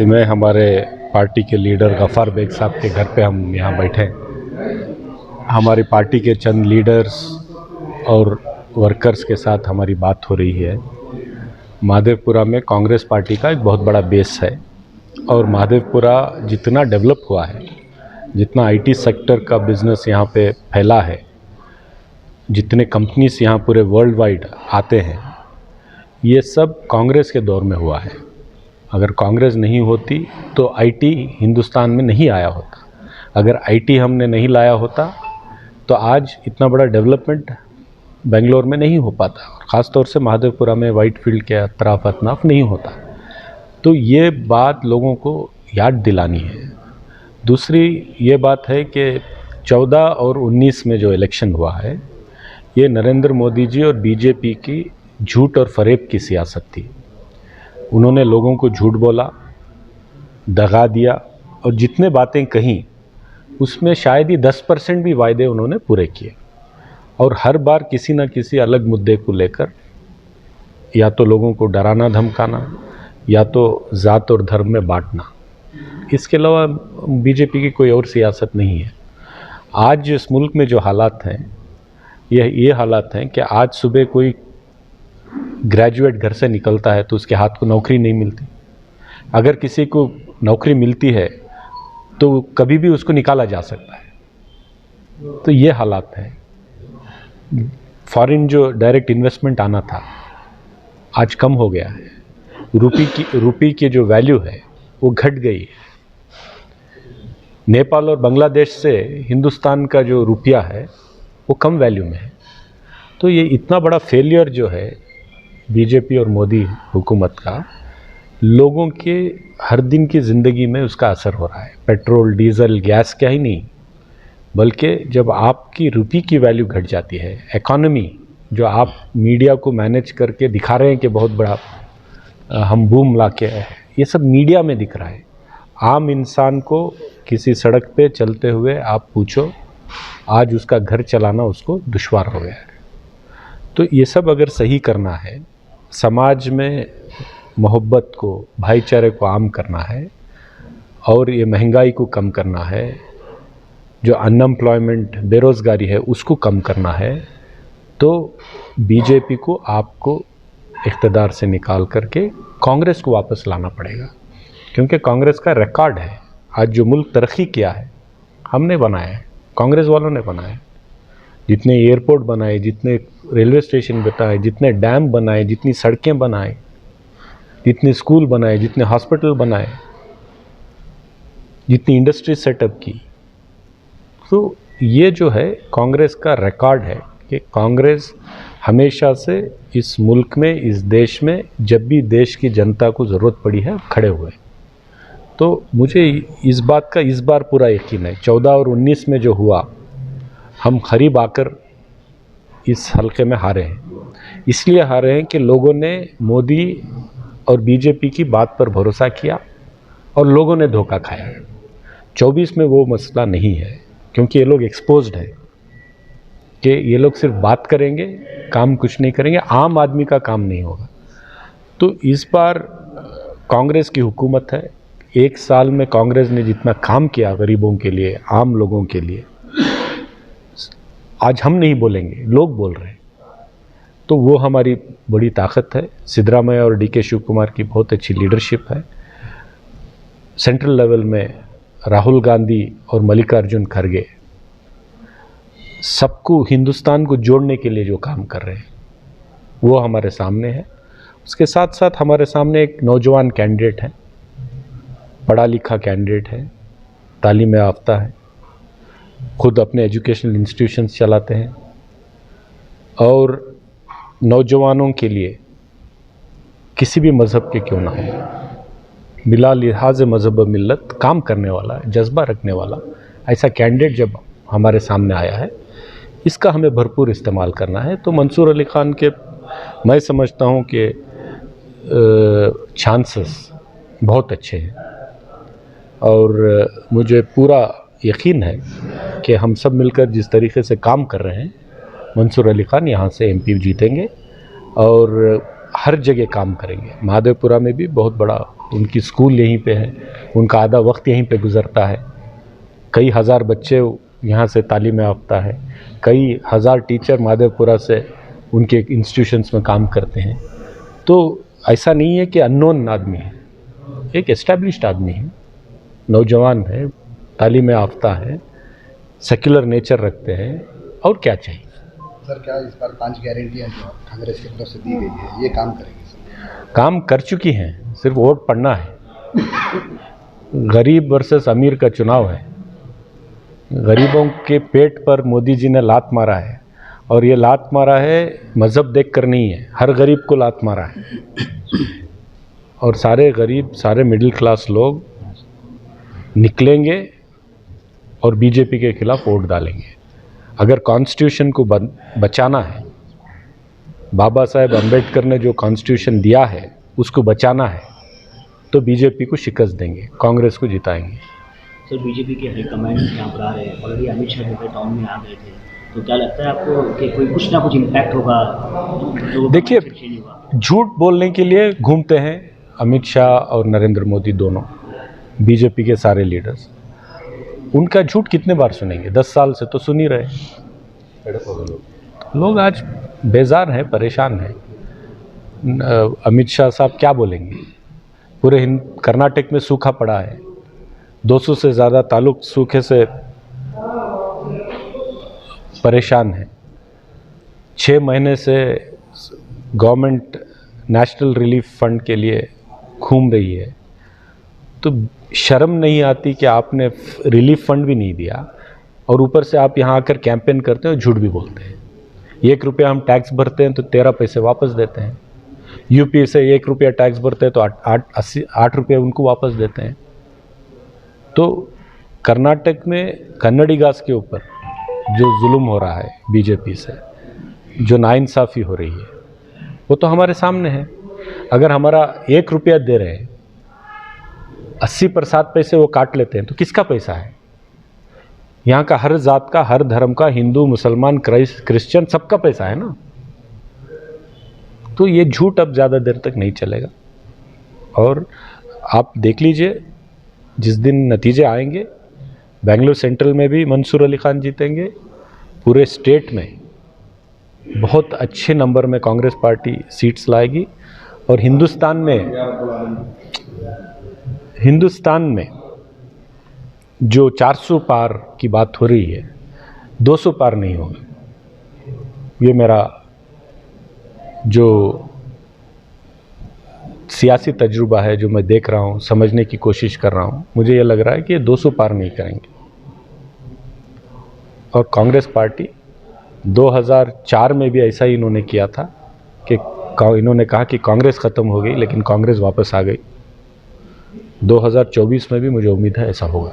में हमारे पार्टी के लीडर गफ़ार बेग साहब के घर पे हम यहाँ बैठे हैं। हमारी पार्टी के चंद लीडर्स और वर्कर्स के साथ हमारी बात हो रही है। महादेवपुरा में कांग्रेस पार्टी का एक बहुत बड़ा बेस है और महादेवपुरा जितना डेवलप हुआ है, जितना आईटी सेक्टर का बिज़नेस यहाँ पे फैला है, जितने कंपनीज यहाँ पूरे वर्ल्ड वाइड आते हैं, ये सब कांग्रेस के दौर में हुआ है। अगर कांग्रेस नहीं होती तो आईटी हिंदुस्तान में नहीं आया होता। अगर आईटी हमने नहीं लाया होता तो आज इतना बड़ा डेवलपमेंट बेंगलोर में नहीं हो पाता, ख़ास तौर से महादेवपुरा में वाइट फील्ड के अतराफ अतनाफ नहीं होता। तो ये बात लोगों को याद दिलानी है। दूसरी ये बात है कि 14 और 19 में जो इलेक्शन हुआ है, ये नरेंद्र मोदी जी और बीजेपी की झूठ और फरेब की सियासत थी। उन्होंने लोगों को झूठ बोला, दगा दिया और जितने बातें कहीं उसमें शायद ही 10% भी वायदे उन्होंने पूरे किए और हर बार किसी न किसी अलग मुद्दे को लेकर या तो लोगों को डराना धमकाना या तो ज़ात और धर्म में बांटना, इसके अलावा बीजेपी की कोई और सियासत नहीं है। आज इस मुल्क में जो हालात हैं, ये हालात हैं कि आज सुबह कोई ग्रेजुएट घर से निकलता है तो उसके हाथ को नौकरी नहीं मिलती। अगर किसी को नौकरी मिलती है तो कभी भी उसको निकाला जा सकता है। तो ये हालात हैं। फॉरेन जो डायरेक्ट इन्वेस्टमेंट आना था आज कम हो गया है। रुपी की जो वैल्यू है वो घट गई है। नेपाल और बांग्लादेश से हिंदुस्तान का जो रुपया है वो कम वैल्यू में है। तो ये इतना बड़ा फेलियर जो है बीजेपी और मोदी हुकूमत का, लोगों के हर दिन की ज़िंदगी में उसका असर हो रहा है। पेट्रोल, डीज़ल, गैस क्या ही नहीं, बल्कि जब आपकी रुपये की वैल्यू घट जाती है, इकॉनमी जो आप मीडिया को मैनेज करके दिखा रहे हैं कि बहुत बड़ा हम बूम ला के आए हैं, ये सब मीडिया में दिख रहा है। आम इंसान को किसी सड़क पे चलते हुए आप पूछो, आज उसका घर चलाना उसको दुश्वार हो गया है। तो ये सब अगर सही करना है, समाज में मोहब्बत को, भाईचारे को आम करना है और ये महंगाई को कम करना है, जो अनएम्प्लॉयमेंट, बेरोज़गारी है उसको कम करना है, तो बीजेपी को आपको इक़्तिदार से निकाल करके कांग्रेस को वापस लाना पड़ेगा। क्योंकि कांग्रेस का रिकॉर्ड है, आज जो मुल्क तरक्की किया है हमने बनाया है, कांग्रेस वालों ने बनाया है। जितने एयरपोर्ट बनाए, जितने रेलवे स्टेशन बनाए, जितने डैम बनाए, जितनी सड़कें बनाए, जितने स्कूल बनाए, जितने हॉस्पिटल बनाए, जितनी इंडस्ट्री सेटअप की, तो ये जो है कांग्रेस का रिकॉर्ड है कि कांग्रेस हमेशा से इस मुल्क में, इस देश में जब भी देश की जनता को ज़रूरत पड़ी है खड़े हुए। तो मुझे इस बात का इस बार पूरा यकीन है। 14 और 19 में जो हुआ, हम करीब आकर इस हल्के में हारे हैं। इसलिए हारे हैं कि लोगों ने मोदी और बीजेपी की बात पर भरोसा किया और लोगों ने धोखा खाया। 24 में वो मसला नहीं है, क्योंकि ये लोग एक्सपोज्ड है कि ये लोग सिर्फ बात करेंगे, काम कुछ नहीं करेंगे, आम आदमी का काम नहीं होगा। तो इस बार कांग्रेस की हुकूमत है। 1 साल में कांग्रेस ने जितना काम किया गरीबों के लिए, आम लोगों के लिए, आज हम नहीं बोलेंगे, लोग बोल रहे हैं। तो वो हमारी बड़ी ताकत है। सिद्धरामैया और डीके शिव कुमार की बहुत अच्छी लीडरशिप है। सेंट्रल लेवल में राहुल गांधी और मल्लिकार्जुन खड़गे सबको, हिंदुस्तान को जोड़ने के लिए जो काम कर रहे हैं वो हमारे सामने है। उसके साथ साथ हमारे सामने एक नौजवान कैंडिडेट है, पढ़ा लिखा कैंडिडेट है, तालीम याफ्ता है, खुद अपने एजुकेशनल इंस्टीट्यूशंस चलाते हैं और नौजवानों के लिए किसी भी मज़हब के क्यों ना हो, बिला लिहाज मज़हब मिल्लत काम करने वाला, जज्बा रखने वाला ऐसा कैंडिडेट जब हमारे सामने आया है, इसका हमें भरपूर इस्तेमाल करना है। तो मंसूर अली ख़ान के मैं समझता हूँ कि चांसेस बहुत अच्छे हैं और मुझे पूरा यकीन है कि हम सब मिलकर जिस तरीके से काम कर रहे हैं, मंसूर अली ख़ान यहाँ से एमपी जीतेंगे और हर जगह काम करेंगे। महादेवपुरा में भी बहुत बड़ा उनकी स्कूल यहीं पे है, उनका आधा वक्त यहीं पे गुजरता है। कई हज़ार बच्चे यहाँ से तालीम याफ्ता है, कई हज़ार टीचर माधवपुरा से उनके इंस्टीट्यूशंस में काम करते हैं। तो ऐसा नहीं है कि अननोन आदमी है, एक एस्टैब्लिश्ड आदमी है, नौजवान है, तालीम याफ्ता है, सेक्युलर नेचर रखते हैं, और क्या चाहिए। सर, क्या इस बार 5 गारंटियाँ जो कांग्रेस की तरफ से दी गई है ये काम करेंगे सर? काम कर चुकी हैं, सिर्फ वोट पड़ना है। गरीब वर्सेस अमीर का चुनाव है। गरीबों के पेट पर मोदी जी ने लात मारा है, और ये लात मारा है मज़हब देख कर नहीं है, हर गरीब को लात मारा है। और सारे गरीब, सारे मिडिल क्लास लोग निकलेंगे और बीजेपी के खिलाफ वोट डालेंगे। अगर कॉन्स्टिट्यूशन को बचाना है, बाबा साहेब अम्बेडकर ने जो कॉन्स्टिट्यूशन दिया है उसको बचाना है, तो बीजेपी को शिकस्त देंगे, कांग्रेस को जिताएंगे। सर, बीजेपी के हाईकमांड यहाँ पर आ रहे हैं, ऑलरेडी अमित शाह जो टाउन में आ गए थे, तो क्या लगता है आपको कि कोई कुछ ना कुछ इम्पैक्ट होगा? देखिए, झूठ बोलने के लिए घूमते हैं अमित शाह और नरेंद्र मोदी दोनों, बीजेपी के सारे लीडर्स। उनका झूठ कितने बार सुनेंगे? 10 साल से तो सुन ही रहे। लोग आज बेजार हैं, परेशान हैं। अमित शाह साहब क्या बोलेंगे? पूरे कर्नाटक में सूखा पड़ा है, 200 से ज़्यादा तालुक सूखे से परेशान हैं। 6 महीने से गवर्नमेंट नेशनल रिलीफ फंड के लिए घूम रही है, तो शर्म नहीं आती कि आपने रिलीफ फंड भी नहीं दिया और ऊपर से आप यहाँ आकर कैंपेन करते हैं और झूठ भी बोलते हैं। 1 रुपया हम टैक्स भरते हैं तो 13 पैसे वापस देते हैं। यूपी से 1 रुपया टैक्स भरते हैं तो 8 रुपये उनको वापस देते हैं। तो कर्नाटक में कन्नडिगास के ऊपर जो जुल्म हो रहा है बीजेपी से, जो नाइंसाफ़ी हो रही है, वो तो हमारे सामने है। अगर हमारा 1 रुपया दे रहे हैं, 80 पर 7 पैसे वो काट लेते हैं, तो किसका पैसा है? यहाँ का हर जात का, हर धर्म का, हिंदू, मुसलमान, क्रिश्चियन, सबका पैसा है ना। तो ये झूठ अब ज़्यादा देर तक नहीं चलेगा। और आप देख लीजिए, जिस दिन नतीजे आएंगे, बेंगलुरु सेंट्रल में भी मंसूर अली खान जीतेंगे। पूरे स्टेट में बहुत अच्छे नंबर में कांग्रेस पार्टी सीट्स लाएगी। और हिंदुस्तान में जो 400 पार की बात हो रही है, 200 पार नहीं होगी। ये मेरा जो सियासी तजुर्बा है, जो मैं देख रहा हूँ, समझने की कोशिश कर रहा हूँ, मुझे ये लग रहा है कि ये 200 पार नहीं करेंगे। और कांग्रेस पार्टी 2004 में भी ऐसा ही इन्होंने किया था कि इन्होंने कहा कि कांग्रेस ख़त्म हो गई, लेकिन कांग्रेस वापस आ गई। 2024 में भी मुझे उम्मीद है ऐसा होगा।